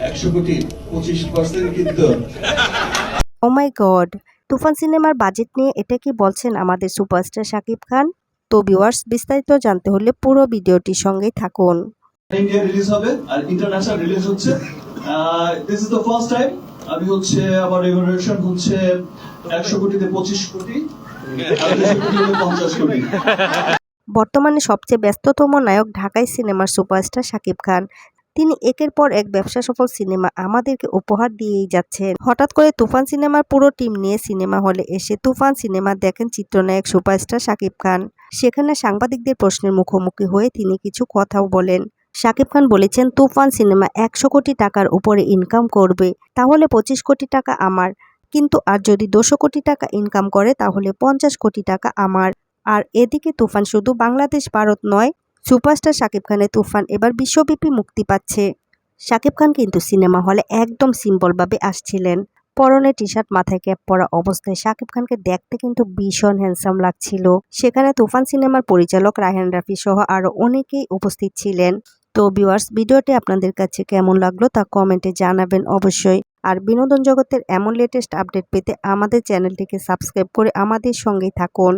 100 কোটি 25% কিন্তু। ও মাই গড, তুফান সিনেমার বাজেট নিয়ে এটা কি বলছেন আমাদের সুপারস্টার শাকিব খান? তো ভিউয়ার্স, বিস্তারিত জানতে হলে পুরো ভিডিওটির সঙ্গেই থাকুন। ইন্ডিয়া রিলিজ হবে আর ইন্টারন্যাশনাল রিলিজ হচ্ছে। This is the first time আমি হচ্ছে আমার রেভলিউশন হচ্ছে 100 কোটিতে 25 কোটি আর 200 কোটিতে 50 কোটি। বর্তমানে সবচেয়ে ব্যস্ততম নায়ক ঢাকাই সিনেমার সুপারস্টার শাকিব খান। তিনি একের পর এক ব্যবসা সফল সিনেমা আমাদেরকে উপহার দিয়েই যাচ্ছেন। হঠাৎ করে তুফান সিনেমার পুরো টিম নিয়ে সিনেমা হলে এসে তুফান সিনেমা দেখেন চিত্রনায়ক সুপারস্টার শাকিব খান। সেখানে সাংবাদিকদের প্রশ্নের মুখোমুখি হয়ে তিনি কিছু কথাও বলেন। শাকিব খান বলেছেন, তুফান সিনেমা 100 কোটি টাকার উপরে ইনকাম করবে তাহলে 25 কোটি টাকা আমার, কিন্তু আর যদি 200 কোটি টাকা ইনকাম করে তাহলে 50 কোটি টাকা আমার। আর এদিকে তুফান শুধু বাংলাদেশ ভারত নয়, সুপারস্টার শাকিব খানের তুফান এবার বিশ্বব্যাপী মুক্তি পাচ্ছে। শাকিব খান কিন্তু সিনেমা হলে একদম সিম্পলভাবে আসছিলেন। পরনে টি শার্ট, মাথায় ক্যাপ পরা অবস্থায় শাকিব খানকে দেখতে কিন্তু ভীষণ হ্যান্ডসাম লাগছিল। সেখানে তুফান সিনেমার পরিচালক রায়হান রাফি সহ আরও অনেকেই উপস্থিত ছিলেন। তো ভিউয়ার্স, ভিডিওটি আপনাদের কাছে কেমন লাগলো তা কমেন্টে জানাবেন অবশ্যই। আর বিনোদন জগতের এমন লেটেস্ট আপডেট পেতে আমাদের চ্যানেলটিকে সাবস্ক্রাইব করে আমাদের সঙ্গেই থাকুন।